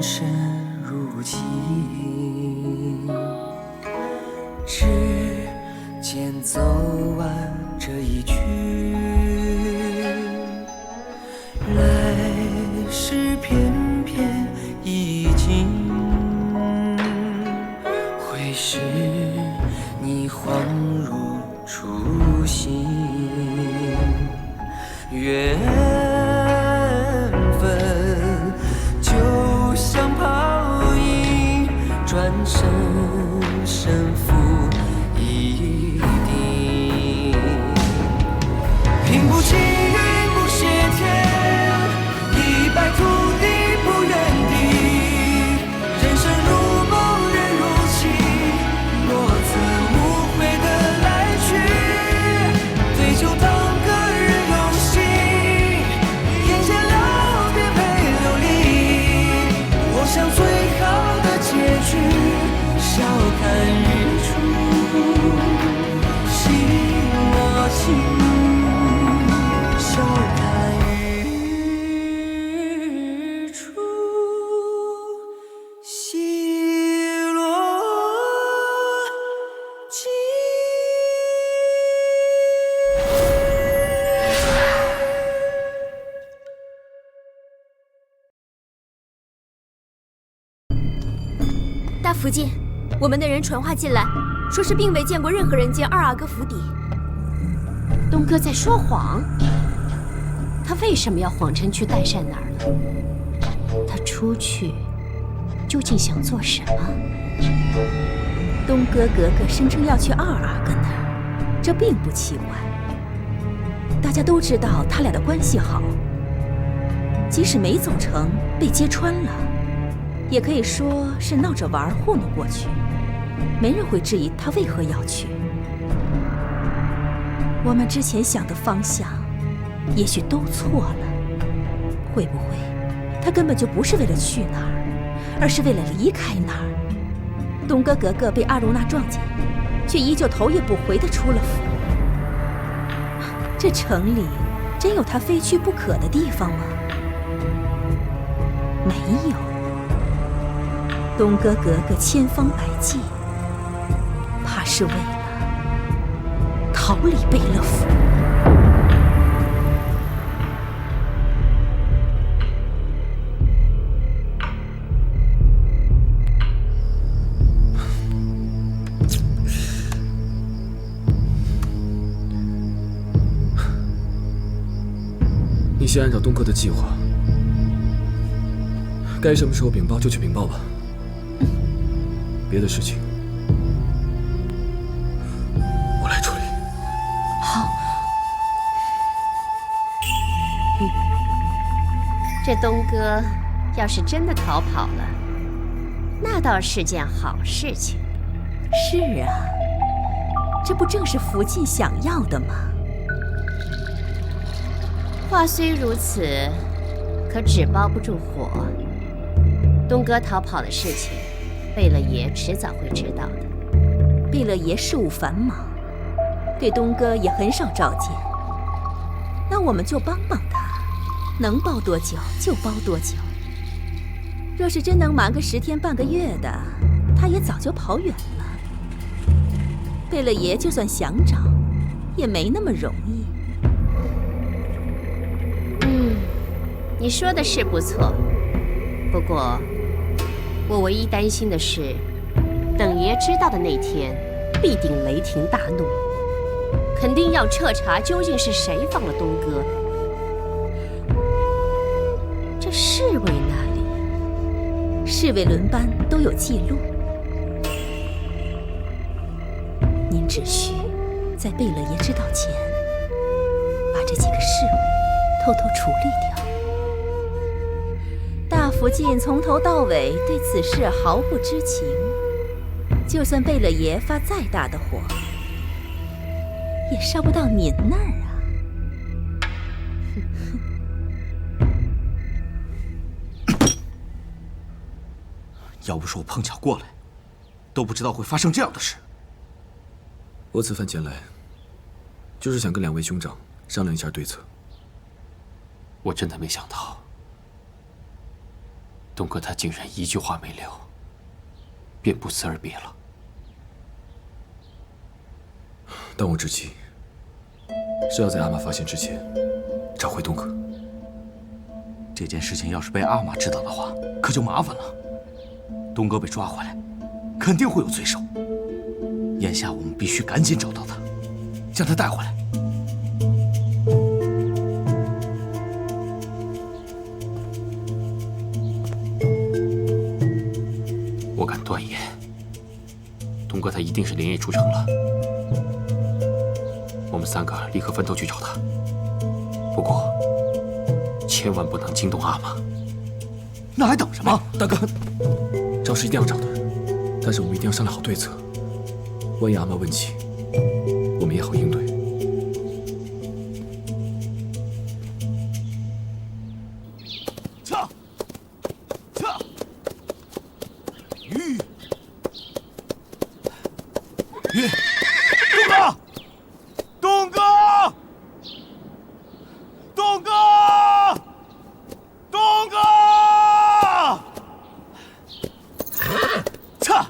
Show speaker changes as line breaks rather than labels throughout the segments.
深如镜，指尖走完这一曲，来时翩翩已经，会使你恍如初心。缘分就像泡影，转身胜负一定。平步青云不谢天，一败涂地不原地。人生如梦人如棋，若曾无悔的来去，对酒当歌人有心，眼前了别被流离。我想最好的结局，笑看日出，惜我情。笑看日出，西落尽。
大福晋，我们的人传话进来，说是并未见过任何人进二阿哥府邸。
东哥在说谎，他为什么要谎称去代善那儿了？他出去究竟想做什么？
东哥格格声称要去二阿哥那儿，这并不奇怪。大家都知道他俩的关系好，即使没走成，被揭穿了，也可以说是闹着玩糊弄过去，没人会质疑他为何要去。我们之前想的方向，也许都错了。会不会，他根本就不是为了去那儿，而是为了离开那儿？东哥格格被阿如那撞见，却依旧头也不回地出了府。这城里真有他非去不可的地方吗？没有。东哥格格千方百计，怕是为了逃离贝勒府。
你先按照东哥的计划，该什么时候禀报就去禀报吧。别的事情我来处理。
好。这东哥要是真的逃跑了，那倒是件好事情。
是啊，这不正是福晋想要的吗？
话虽如此，可纸包不住火。东哥逃跑的事情，贝勒爷迟早会知道的。
贝勒爷事务繁忙，对东哥也很少召见。那我们就帮帮他，能包多久就包多久。若是真能瞒个10天半个月的，他也早就跑远了。贝勒爷就算想找，也没那么容易。
你说的是不错，不过我唯一担心的是，等爷知道的那天，必定雷霆大怒，肯定要彻查究竟是谁放了东哥。这侍卫那里，
侍卫轮班都有记录，您只需在贝勒爷知道前，把这几个侍卫偷偷处理掉。大福晋从头到尾对此事毫不知情，就算贝勒爷发再大的火，也烧不到您那儿啊！
要不是我碰巧过来，都不知道会发生这样的事。
我此番前来，就是想跟2位兄长商量一下对策。
我真的没想到，
东哥他竟然一句话没留，便不辞而别了。当务之急是要在阿玛发现之前找回东哥。
这件事情要是被阿玛知道的话，可就麻烦了。东哥被抓回来，肯定会有罪受。眼下我们必须赶紧找到他，将他带回来。
我敢断言，东哥他一定是连夜出城了。我们3个立刻分头去找他。不过，千万不能惊动阿玛。
那还等什么？
大哥，找是一定要找的，但是我们一定要商量好对策。万一阿玛问起，我们也好应对。
撤！鱼！东哥！撤！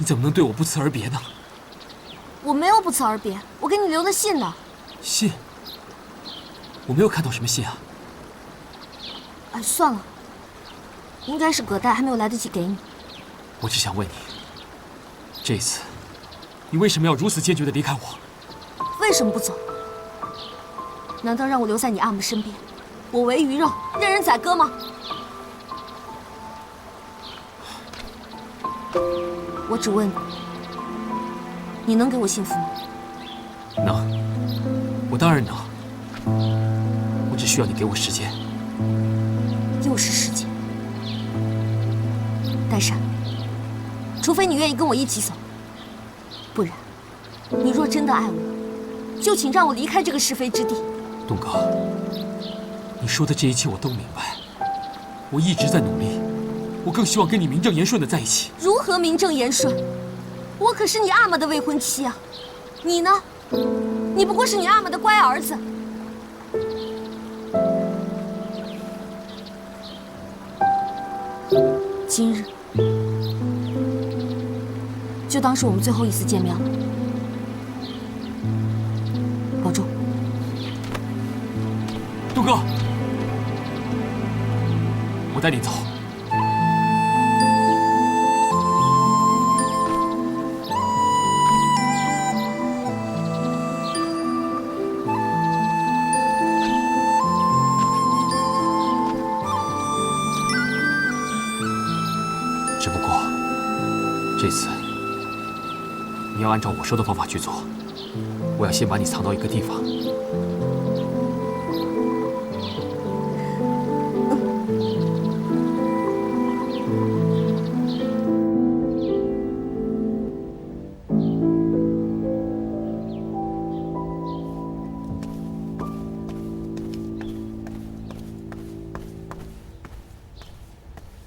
怎么能对我不辞而别呢？
我没有不辞而别，我给你留的信呢。
信？我没有看到什么信啊。
哎，算了，应该是葛代还没有来得及给你。
我只想问你，这次你为什么要如此坚决地离开我？
为什么不走？难道让我留在你阿玛身边，我为鱼肉，任人宰割吗？我只问你，你能给我幸福吗？
能，我当然能。我只需要你给我时间。
又是时间。戴珊，除非你愿意跟我一起走，不然，你若真的爱我，就请让我离开这个是非之地。
东哥，你说的这一切我都明白，我一直在努力。我更希望跟你名正言顺的在一起。
如何名正言顺？我可是你阿玛的未婚妻啊！你呢？你不过是你阿玛的乖儿子。今日就当是我们最后一次见面了，保重。
东哥，我带你走。只不过，这次你要按照我说的方法去做。我要先把你藏到一个地方。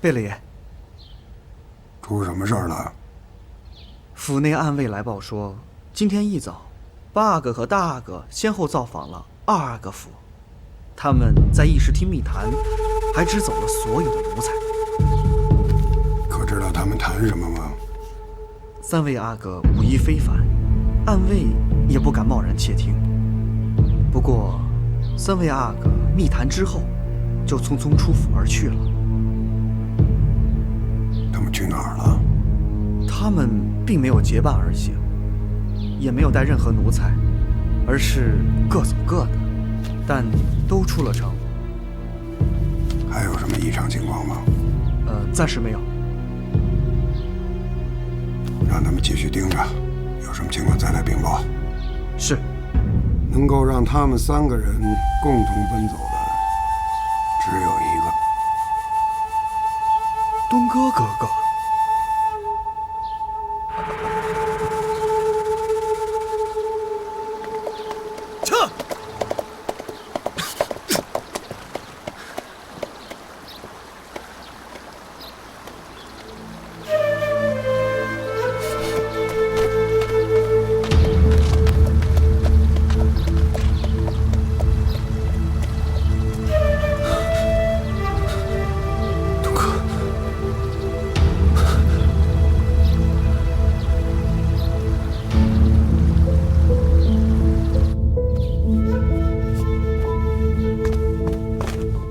贝勒爷，
出什么事儿了？
府内暗卫来报说，今天一早，八阿哥和大阿哥先后造访了二阿哥府，他们在议事厅密谈，还支走了所有的奴才。
可知道他们谈什么吗？
三位阿哥武艺非凡，暗卫也不敢贸然窃听。不过，三位阿哥密谈之后，就匆匆出府而去了。
他们去哪儿了？
他们并没有结伴而行，也没有带任何奴才，而是各走各的，但都出了城。
还有什么异常情况吗？
暂时没有。
让他们继续盯着，有什么情况再来禀报。
是。
能够让他们3个人共同奔走的，只有一个。
东哥哥哥。撤！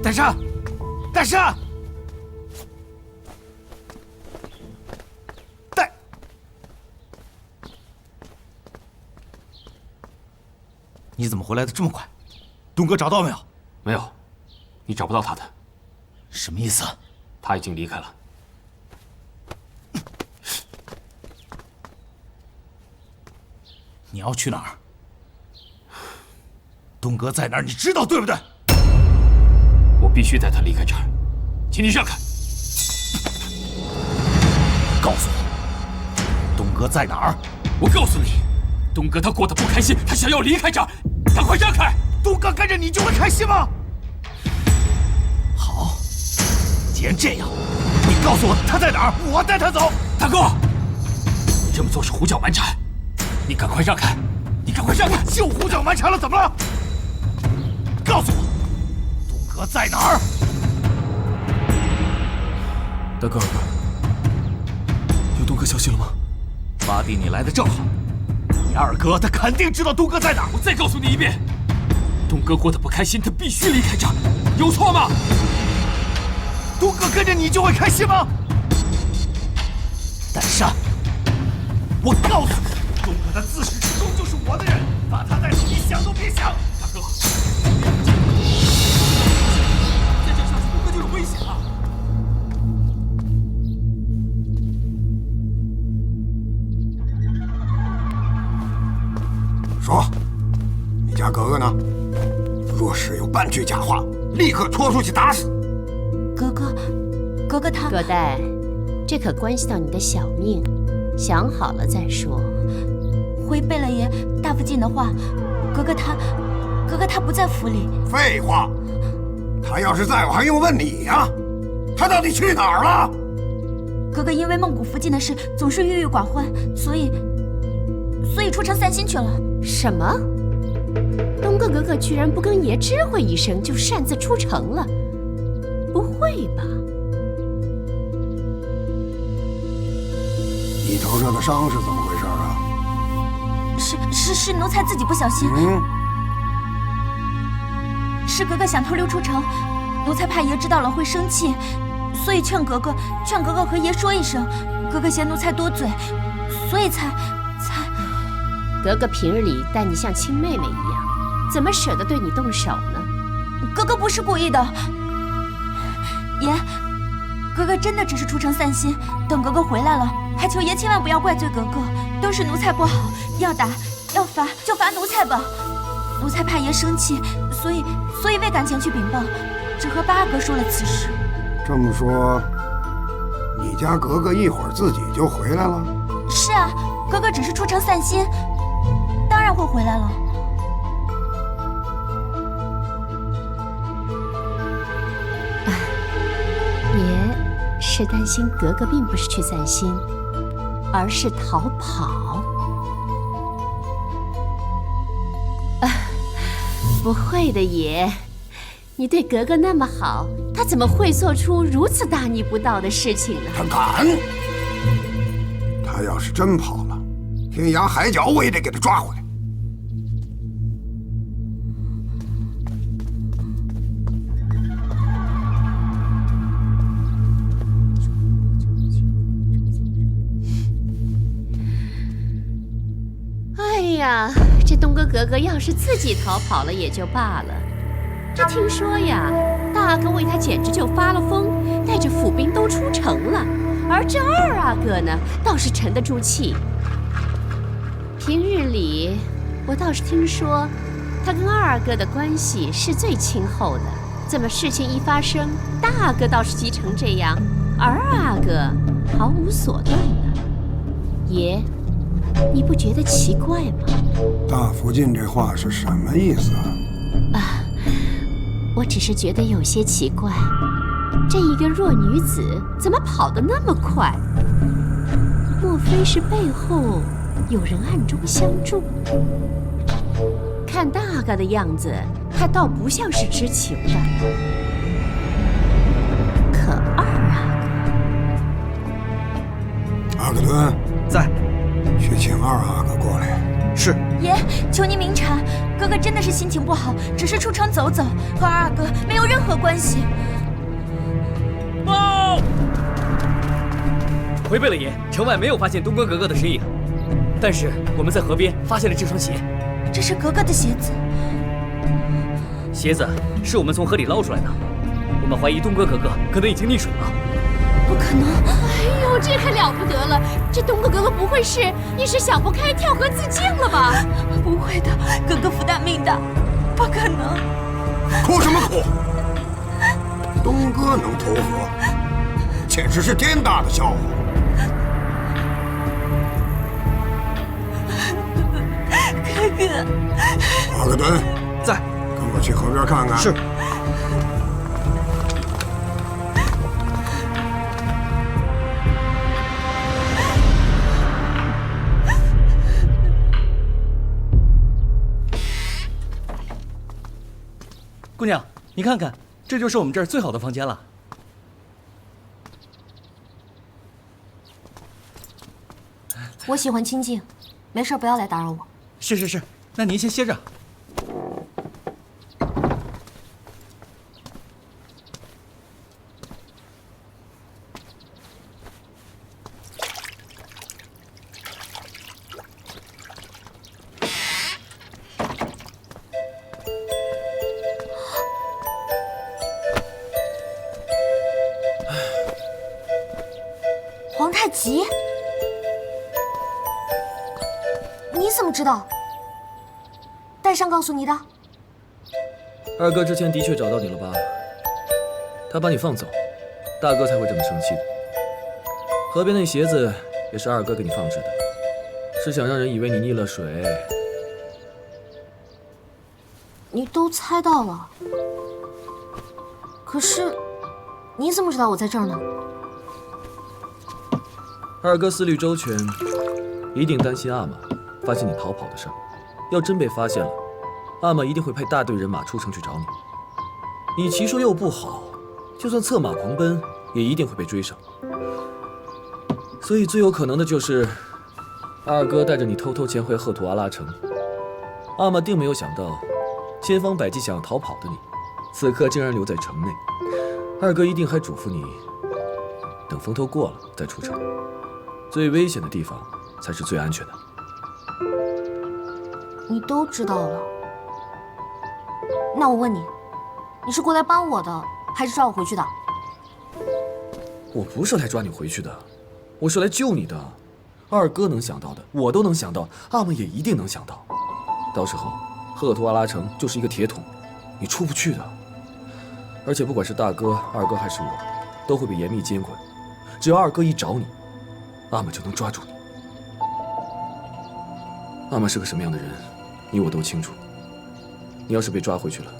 戴珊，戴珊，你怎么回来的这么快？东哥找到没有？
没有，你找不到他的。
什么意思？
他已经离开了。
你要去哪儿？东哥在哪儿？你知道对不对？
我必须带他离开这儿，请你让开。
告诉我，东哥在哪儿？
我告诉你，东哥他过得不开心，他想要离开这儿，赶快让开！
东哥跟着你就会开心吗？好，既然这样，你告诉我他在哪儿，我带他走。
大哥，你这么做是胡搅蛮缠，你赶快让开！你赶快让开！
就胡搅蛮缠了，怎么了？告诉我，东哥在哪儿？
大哥，有东哥消息了吗？
八弟，你来的正好。你二哥他肯定知道东哥在哪儿。
我再告诉你一遍，东哥过得不开心，他必须离开这儿，有错吗？
东哥跟着你就会开心吗？戴珊，我告诉你，东哥他自始至终就是我的人，把他带走，你想都别想。
大哥，再这样下去，东哥就有危险了。
说，你家格格呢？若是有半句假话，立刻拖出去打死。
格格他
葛代，这可关系到你的小命，想好了再说。
回贝勒爷大夫进的话，格格他不在府里。
废话，他要是在，我还用问你呀？他到底去哪儿了？
格格因为孟谷附近的事总是郁郁寡欢，所以出城散心去了。
什么？东哥格格居然不跟爷知会一声就擅自出城了？不会吧？
你头上的伤是怎么回事啊？
是奴才自己不小心。是格格想偷溜出城，奴才怕爷知道了会生气，所以劝格格和爷说一声。格格嫌奴才多嘴，所以才……
格格平日里待你像亲妹妹一样，怎么舍得对你动手呢？
格格不是故意的，爷，格格真的只是出城散心。等格格回来了，还求爷千万不要怪罪格格，都是奴才不好，要打要罚就罚奴才吧。奴才怕爷生气，所以未敢前去禀报，只和八阿哥说了此事。
这么说，你家格格一会儿自己就回来了？
是啊，格格只是出城散心，当然会回来了。
爷是担心格格并不是去散心，而是逃跑。不会的，爷，你对格格那么好，她怎么会做出如此大逆不道的事情呢？
他敢！他要是真跑了，天涯海角我也得给他抓回来。
哎呀，这东哥格格要是自己逃跑了也就罢了，这听说呀，大阿哥为他简直就发了疯，带着府兵都出城了，而这二阿哥呢，倒是沉得住气。平日里，我倒是听说，他跟二哥的关系是最亲厚的，怎么事情一发生，大哥倒是急成这样，而二哥毫无所动呢？爷，你不觉得奇怪吗？
大福晋这话是什么意思啊？
我只是觉得有些奇怪，这一个弱女子怎么跑得那么快？莫非是背后有人暗中相助？看大哥的样子，他倒不像是知情的。可二
阿克敦
在。
去请二阿哥过来。
是。
爷，求您明察，哥哥真的是心情不好，只是出城走走，和二阿哥没有任何关系。
报！回贝勒爷，城外没有发现东哥格格的身影，但是我们在河边发现了这双鞋。
这是格格的鞋子。
鞋子是我们从河里捞出来的，我们怀疑东哥格格可能已经溺水了。
不可能！
哎呦，这可了不得了！这东哥格格不会是一时想不开跳河自尽了吧？
不会的，格格福大命大，不可能！
哭什么哭？东哥能投河，简直是天大的笑话！
哥哥，
阿克敦
在，
跟我去河边看看。
是。
姑娘，你看看，这就是我们这儿最好的房间了。
我喜欢清静，没事不要来打扰我。
是是是，那您先歇着。
皇太极，你怎么知道？戴上告诉你的？
二哥之前的确找到你了吧？他把你放走，大哥才会这么生气的。河边那鞋子也是二哥给你放置的，是想让人以为你溺了水。
你都猜到了，可是你怎么知道我在这儿呢？
二哥思虑周全，一定担心阿玛发现你逃跑的事儿。要真被发现了，阿玛一定会派大队人马出城去找你。你骑术又不好，就算策马狂奔，也一定会被追上。所以最有可能的就是二哥带着你偷偷潜回赫图阿拉城。阿玛定没有想到，千方百计想要逃跑的你，此刻竟然留在城内。二哥一定还嘱咐你，等风头过了再出城。最危险的地方才是最安全的。
你都知道了，那我问你，你是过来帮我的，还是抓我回去的？
我不是来抓你回去的，我是来救你的。二哥能想到的，我都能想到，阿玛也一定能想到。到时候，赫图阿拉城就是一个铁桶，你出不去的。而且不管是大哥、二哥还是我，都会被严密监管。只要二哥一找你，阿玛就能抓住你。阿玛是个什么样的人，你我都清楚。你要是被抓回去了，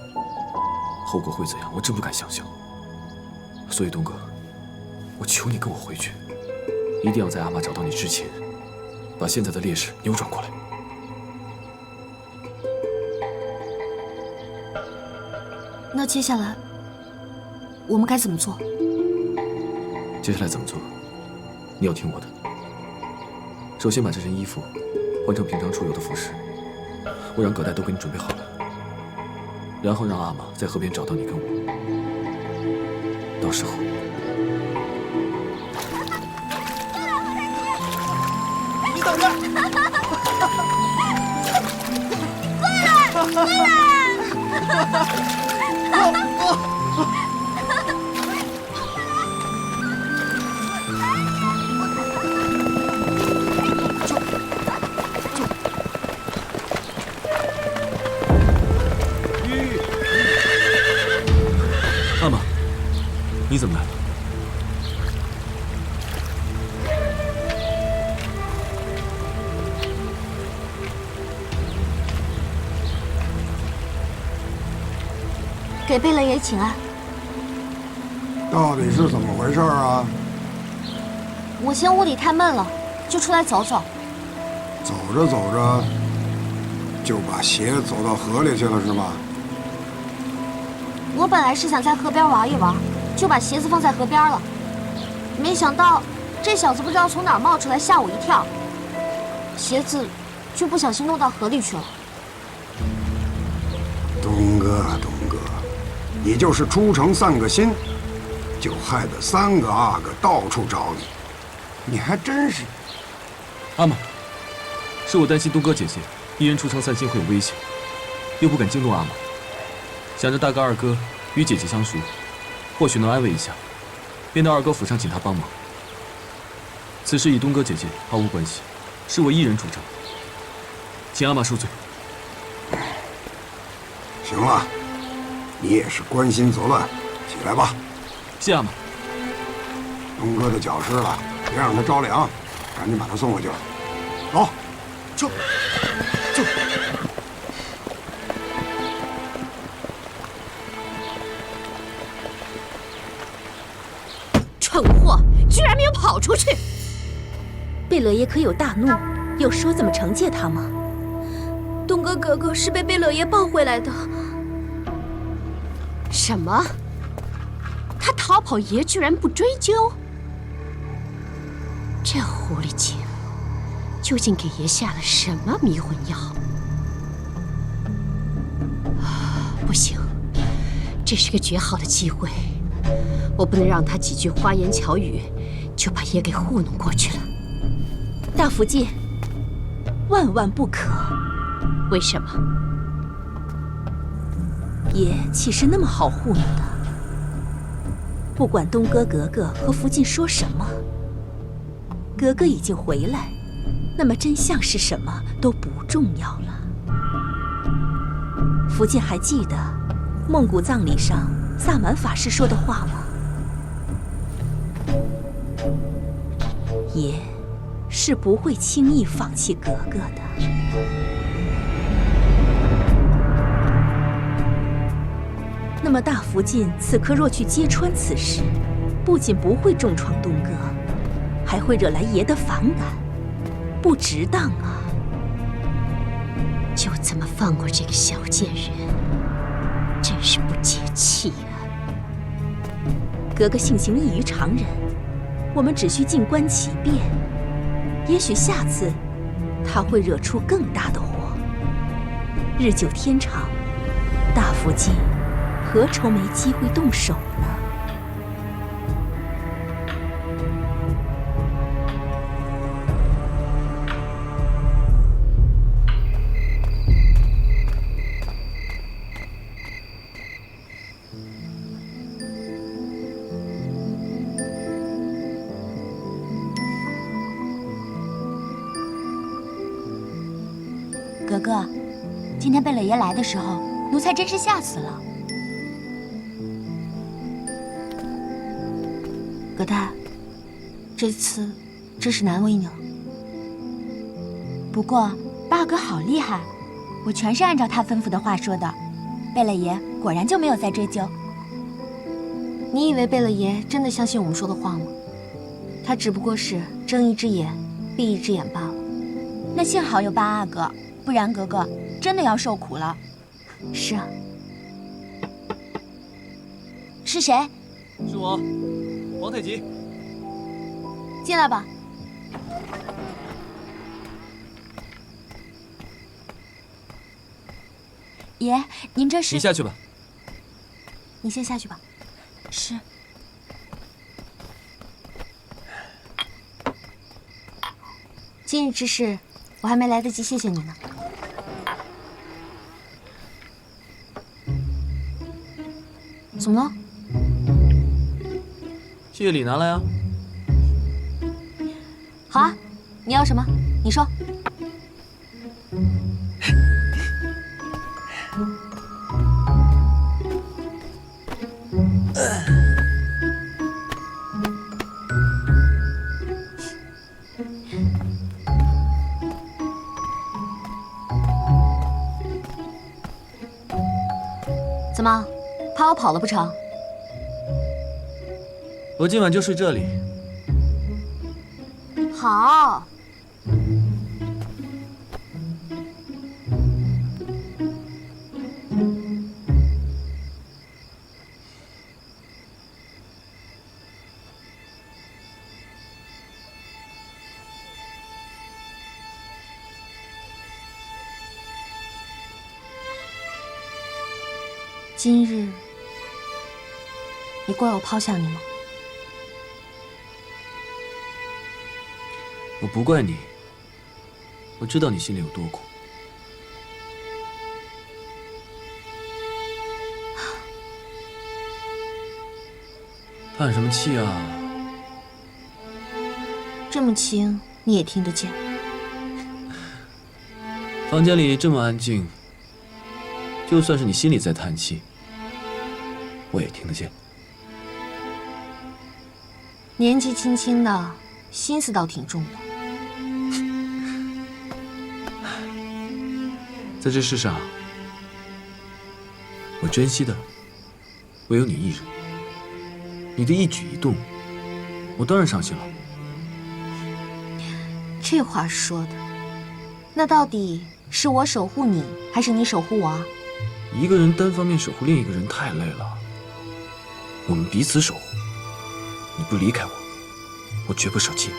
后果会怎样，我真不敢想象。所以东哥，我求你跟我回去，一定要在阿玛找到你之前，把现在的劣势扭转过来。
那接下来我们该怎么做？
接下来怎么做？你要听我的。首先把这身衣服换成平常出游的服饰，我让葛代都给你准备好了。然后让阿玛在河边找到你跟我。到时候，
你等着！
过来！
你怎么来了？
给贝勒爷请安。
到底是怎么回事啊？
我嫌屋里太闷了，就出来走走。
走着走着，就把鞋走到河里去了是吧？
我本来是想在河边玩一玩，就把鞋子放在河边了。没想到这小子不知道从哪儿冒出来，吓我一跳，鞋子就不小心弄到河里去了。
东哥，你就是出城散个心，就害得3个阿哥到处找你，你还真是……
阿玛，是我担心东哥姐姐一人出城散心会有危险，又不敢惊动阿玛，想着大哥二哥与姐姐相熟，或许能安慰一下，便到二哥府上请他帮忙。此事与东哥姐姐毫无关系，是我一人主张，请阿玛恕罪。
行了，你也是关心则乱，起来吧。
谢阿玛。
东哥的脚湿了，别让他着凉，赶紧把他送回去。走，
走。
蠢货，居然没有跑出去！
贝勒爷可有大怒？有说怎么惩戒他吗？
东哥哥哥是被贝勒爷抱回来的。
什么？他逃跑，爷居然不追究？这狐狸精究竟给爷下了什么迷魂药？不行，这是个绝好的机会，我不能让他几句花言巧语就把爷给糊弄过去了。
大福晋，万万不可！
为什么？
爷岂是那么好糊弄的？不管东哥格格和福晋说什么，格格已经回来，那么真相是什么都不重要了。福晋还记得孟古葬礼上萨满法师说的话吗？爷是不会轻易放弃格格的。那么大福晋此刻若去揭穿此事，不仅不会重创东哥，还会惹来爷的反感，不值当啊！
就这么放过这个小贱人，真是不解气啊！
格格性情异于常人，我们只需静观其变，也许下次他会惹出更大的祸。日久天长，大福晋何愁没机会动手呢？
格格，今天贝勒爷来的时候，奴才真是吓死了。葛太，这次真是难为你了。不过八哥好厉害，我全是按照他吩咐的话说的，贝勒爷果然就没有再追究。
你以为贝勒爷真的相信我们说的话吗？他只不过是睁一只眼闭一只眼罢了。
那幸好有八阿哥，不然格格真的要受苦了。
是啊。
是谁？
是我，皇太极。
进来吧。爷，您这是？
你下去吧。
你先下去吧。是。
今日之事，我还没来得及谢谢你呢。怎么了？
谢礼拿来啊。
好啊，你要什么？你说。
怎么，怕我跑了不成？
我今晚就睡这里。
好。今日，你怪我抛下你吗？
我不怪你，我知道你心里有多苦。叹什么气啊？
这么轻，你也听得见？
房间里这么安静，就算是你心里在叹气，我也听得见。
年纪轻轻的，心思倒挺重的。
在这世上，我珍惜的唯有你一人。你的一举一动，我当然上心了。
这话说的，那到底是我守护你，还是你守护我啊？
一个人单方面守护另一个人太累了，我们彼此守护。你不离开我，我绝不舍弃。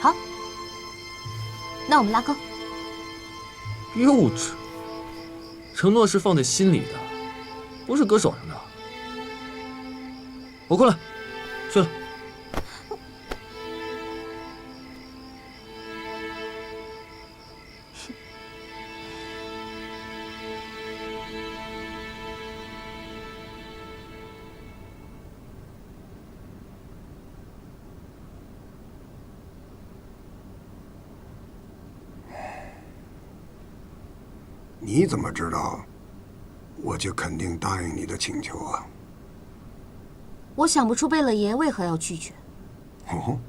好，那我们拉钩。
幼稚，承诺是放在心里的，不是搁手上的。我困了，睡了。
你怎么知道我就肯定答应你的请求啊？
我想不出贝勒爷为何要拒绝。
哦，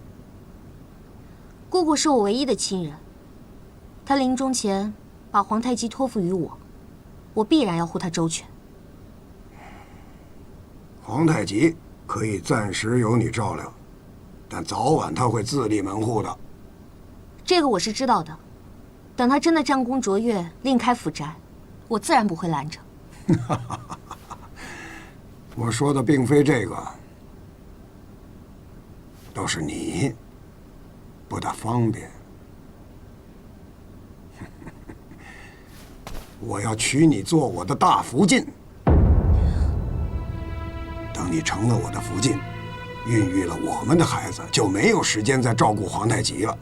姑姑是我唯一的亲人，她临终前把皇太极托付于我，我必然要护她周全。
皇太极可以暂时由你照料，但早晚他会自立门户的。
这个我是知道的。等他真的战功卓越，另开府宅，我自然不会拦着。
我说的并非这个，都是你不大方便。我要娶你做我的大福晋，等你成了我的福晋，孕育了我们的孩子，就没有时间再照顾皇太极了。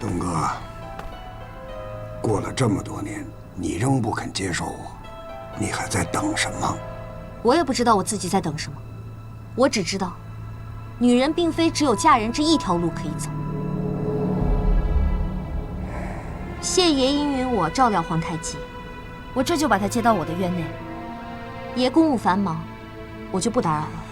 东哥，过了这么多年，你仍不肯接受我，你还在等什么？
我也不知道我自己在等什么，我只知道，女人并非只有嫁人这一条路可以走。谢爷应允我照料皇太极，我这就把他接到我的院内。爷公务繁忙，我就不打扰了。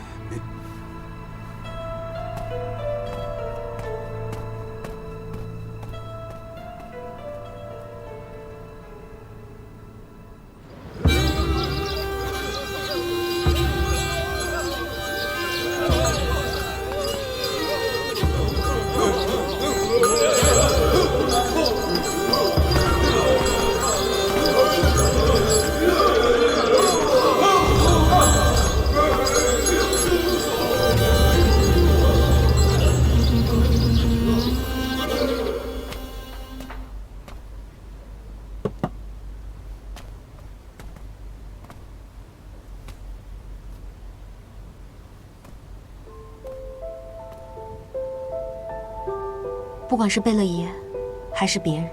不管是贝勒爷，还是别人，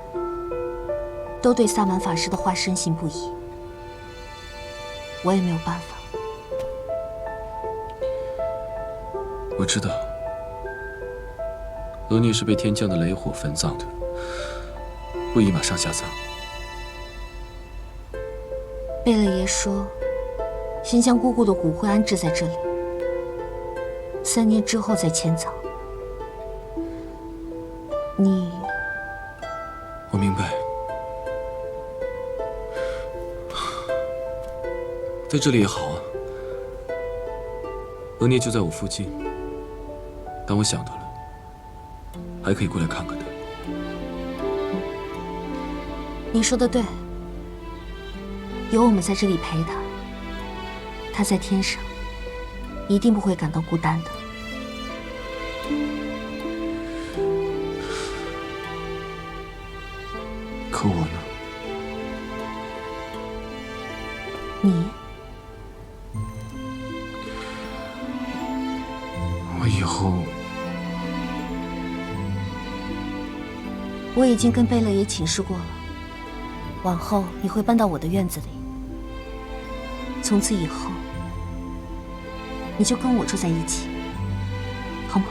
都对萨满法师的话深信不疑。我也没有办法。
我知道，额聂是被天降的雷火焚葬的，不宜马上下葬。
贝勒爷说，先将姑姑的骨灰安置在这里，3年之后再迁葬。你，
我明白，在这里也好啊。额聂就在我附近，当我想他了，还可以过来看看他。
你说的对，有我们在这里陪他，他在天上一定不会感到孤单的。
可我呢？
你，
我以后，
我已经跟贝勒爷请示过了，往后你会搬到我的院子里，从此以后你就跟我住在一起，好吗？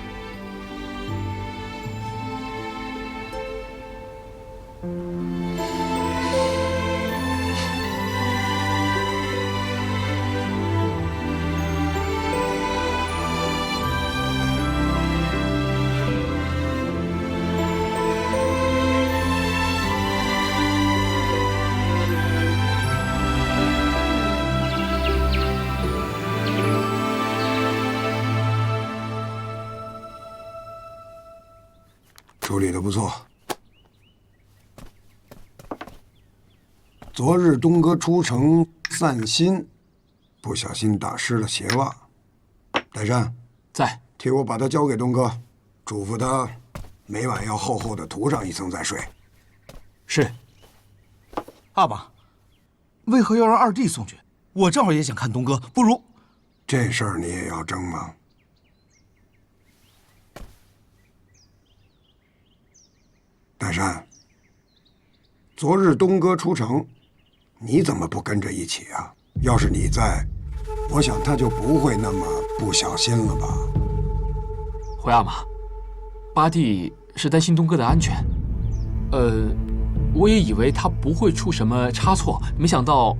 处理得不错。昨日东哥出城散心，不小心打湿了鞋袜。代善
在，
替我把它交给东哥，嘱咐他每晚要厚厚的涂上一层再睡。
是。阿玛，为何要让二弟送去？我正好也想看东哥，不如……
这事儿你也要争吗？代善，昨日东哥出城，你怎么不跟着一起啊？要是你在，我想他就不会那么不小心了吧？
回阿玛，八弟是担心东哥的安全。我也以为他不会出什么差错，没想到……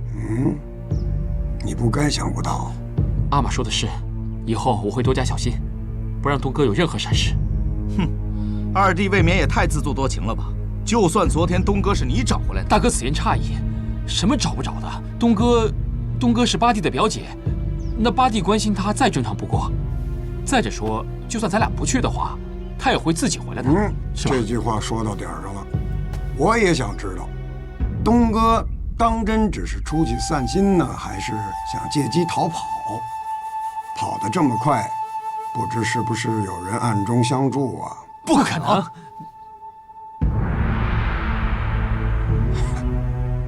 你不该想不到。
阿玛说的是，以后我会多加小心，不让东哥有任何闪失。
哼。二弟未免也太自作多情了吧？就算昨天东哥是你找回来的，
大哥此言差矣，什么找不着的？东哥是八弟的表姐，那八弟关心他再正常不过。再者说，就算咱俩不去的话，他也会自己回来的，是吧？
这句话说到点儿上了。我也想知道，东哥当真只是出去散心呢，还是想借机逃跑？跑得这么快，不知是不是有人暗中相助啊？
不可能！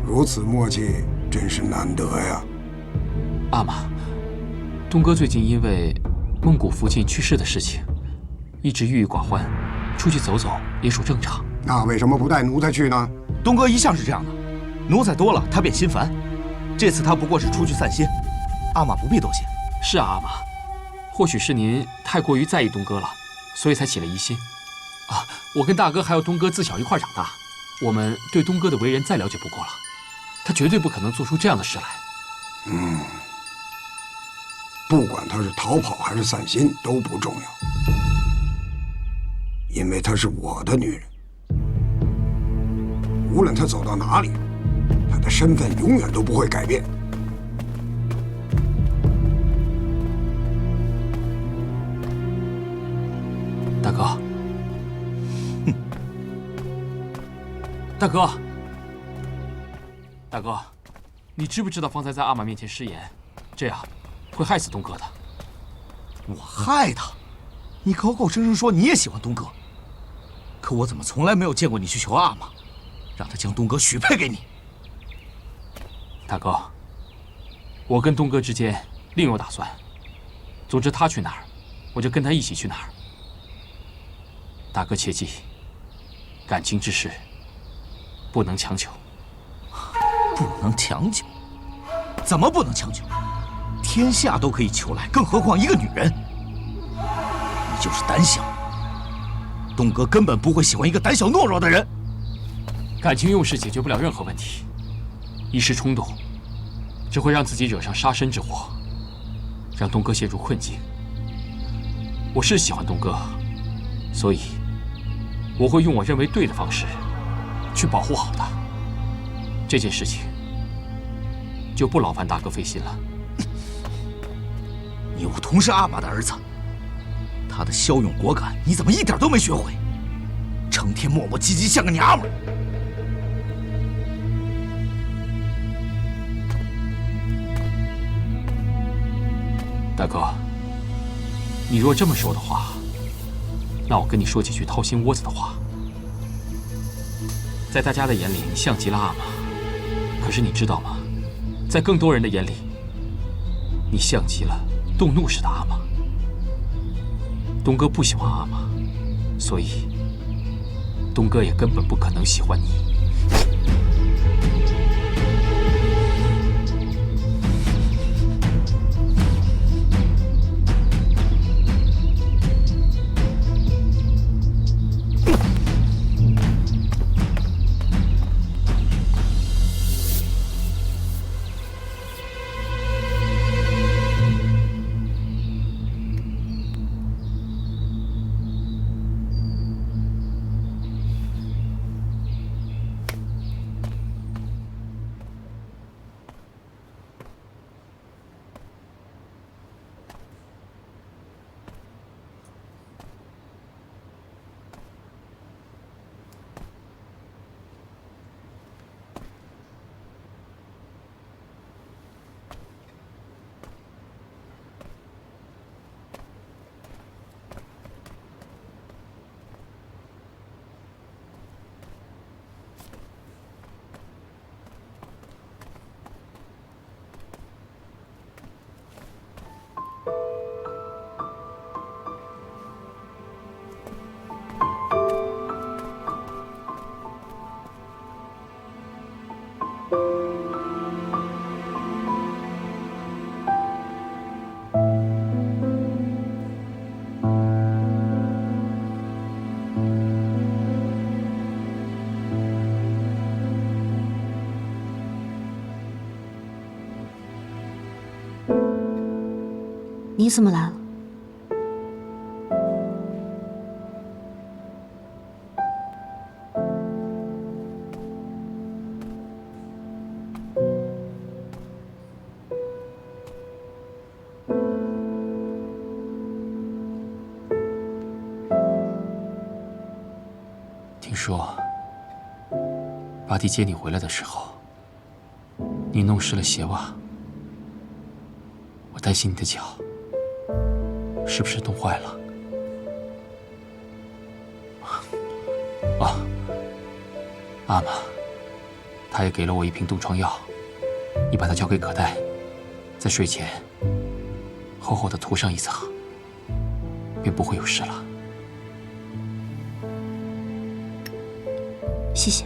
如此默契，真是难得呀。
阿玛，东哥最近因为孟谷附近去世的事情，一直郁郁寡欢，出去走走也属正常。
那为什么不带奴才去呢？
东哥一向是这样的，奴才多了他便心烦。这次他不过是出去散心，阿玛不必多心。
是啊，阿玛，或许是您太过于在意东哥了，所以才起了疑心。啊，我跟大哥还有东哥自小一块长大，我们对东哥的为人再了解不过了，他绝对不可能做出这样的事来。
不管他是逃跑还是散心都不重要，因为她是我的女人。无论她走到哪里，她的身份永远都不会改变。
大哥。大哥，大哥，你知不知道方才在阿玛面前失言，这样会害死东哥的？
我害他？你口口声声说你也喜欢东哥，可我怎么从来没有见过你去求阿玛，让他将东哥许配给你？
大哥，我跟东哥之间另有打算。总之他去哪儿，我就跟他一起去哪儿。大哥切记，感情之事不能强求。
不能强求？怎么不能强求？天下都可以求来，更何况一个女人？你就是胆小。东哥根本不会喜欢一个胆小懦弱的人。
感情用事解决不了任何问题，一时冲动，只会让自己惹上杀身之祸，让东哥陷入困境。我是喜欢东哥，所以我会用我认为对的方式去保护好他。这件事情就不劳烦大哥费心了。
有同是阿玛的儿子，他的骁勇果敢，你怎么一点都没学会？成天磨磨唧唧，像个娘们儿。
大哥，你若这么说的话，那我跟你说几句掏心窝子的话。在大家的眼里，你像极了阿玛，可是你知道吗？在更多人的眼里，你像极了动怒时的阿玛。东哥不喜欢阿玛，所以东哥也根本不可能喜欢你。
你怎么来了？
听说巴蒂接你回来的时候，你弄湿了鞋袜，我担心你的脚是不是冻坏了？啊，阿玛，他也给了我一瓶冻疮药，你把它交给葛代，在睡前厚厚的涂上一层，便不会有事了。
谢谢。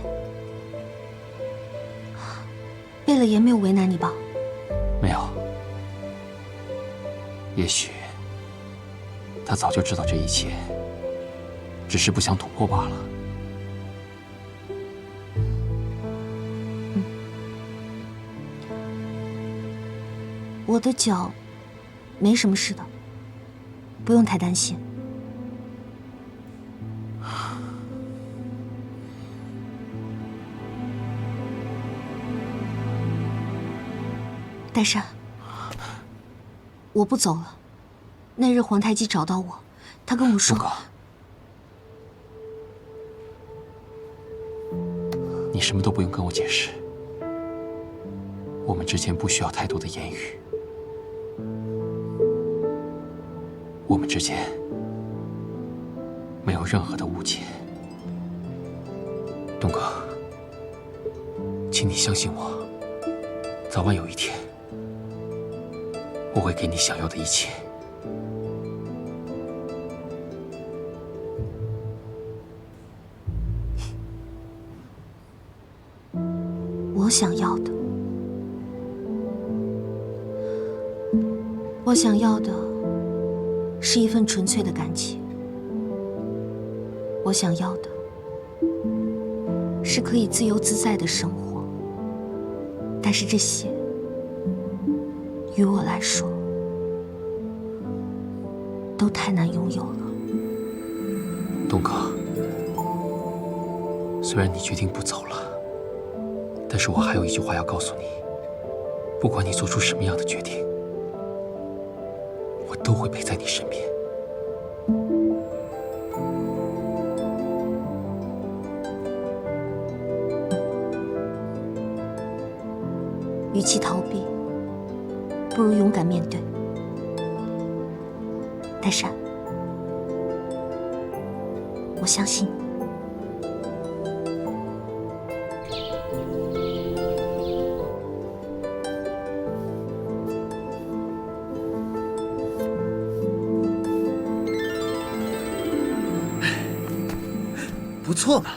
贝勒爷没有为难你吧？
没有，也许他早就知道这一切，只是不想捅破罢了。
我的脚没什么事的，不用太担心。代善，我不走了。那日皇太极找到我，他跟我说，
你什么都不用跟我解释，我们之间不需要太多的言语，我们之间没有任何的误解。东哥，请你相信我，早晚有一天，我会给你想要的一切。
我想要的，我想要的是一份纯粹的感情。我想要的是可以自由自在的生活。但是这些，于我来说，都太难拥有了。
东哥，虽然你决定不走了，但是我还有一句话要告诉你：不管你做出什么样的决定，我都会陪在你身边。
与其逃避，不如勇敢面对。泰山，我相信你。
不错嘛。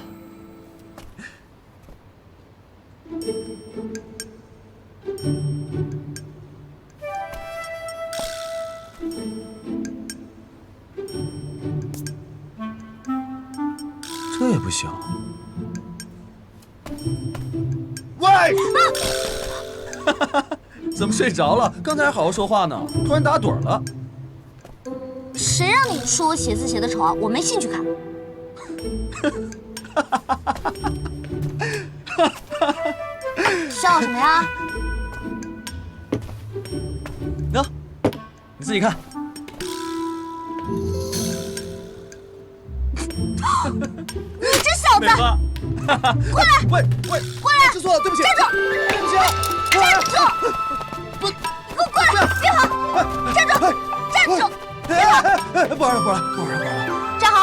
这也不行。
喂！
怎么睡着了？刚才还好好说话呢，突然打盹了。
谁让你说我写字写的丑啊？我没兴趣看。笑什么呀？
喏，你自己看。
你这小子！
过来！喂，
过来！
知错了，对不起。
站住！
对不起啊！
站住！
不，
你给我过来！别跑！站住！站住！别跑！
不玩了！
站好！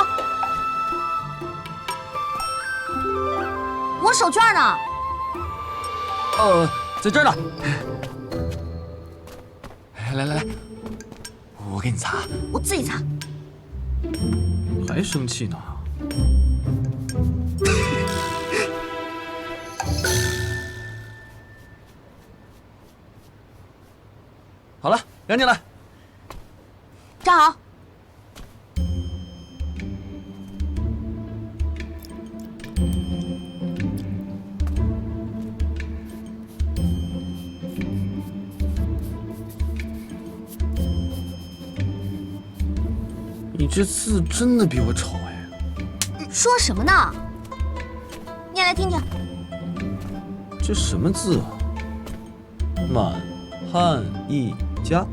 我手绢呢？
在这儿呢。来，我给你擦。
我自己擦。
还生气呢？好了，赶紧来。
站好。
你这字真的比我丑哎！
说什么呢？念来听听。
这什么字啊？满汉一家。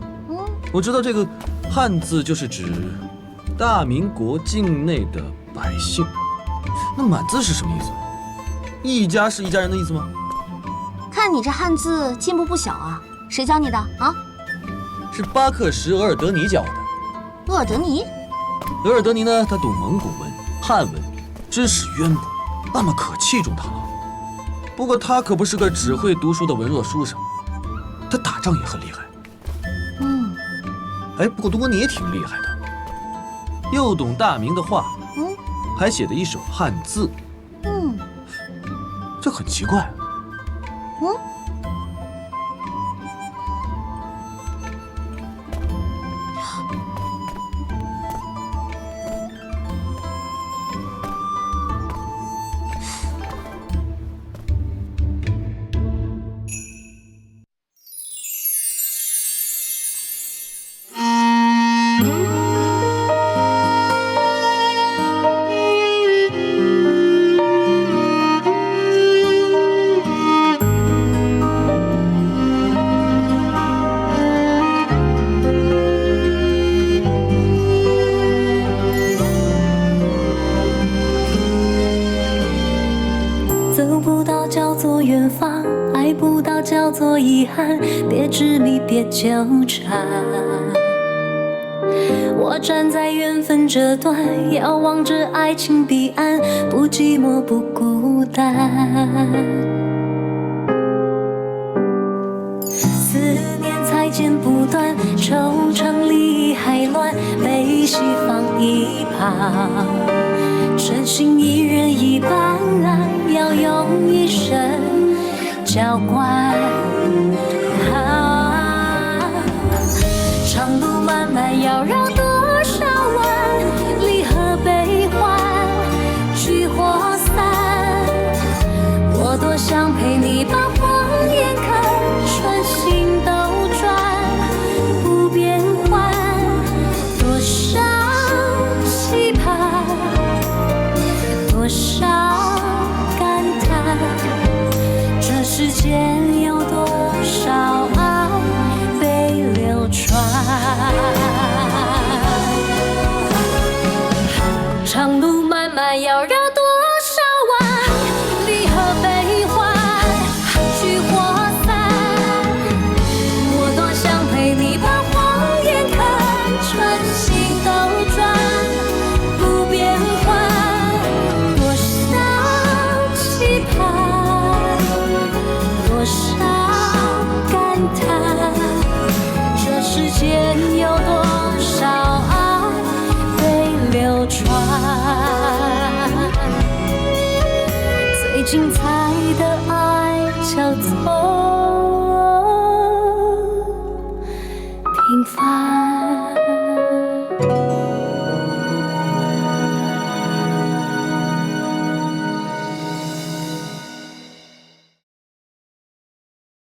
我知道这个汉字就是指大明国境内的百姓。那满字是什么意思？一家是一家人的意思吗？
看你这汉字进步不小啊！谁教你的啊？
是巴克什额尔德尼教的。
厄尔德尼？
额尔德尼呢，他懂蒙古文、汉文，知识渊博，阿玛可器重他了。不过他可不是个只会读书的文弱书生，他打仗也很厉害。哎，不过东哥你也挺厉害的，又懂大明的话，还写的一手汉字，这很奇怪。
叫做遗憾，别执迷，别纠缠。我站在缘分这端，遥望着爱情彼岸，不寂寞，不孤单。思念才剪不断，惆怅离还乱，悲喜放一旁。真心一人一半，要用一生浇灌。长路漫漫，要绕多少弯？离合悲欢，聚或散。我多想陪你把谎言看，穿心兜转，不变换。多少期盼，多少精彩的爱叫做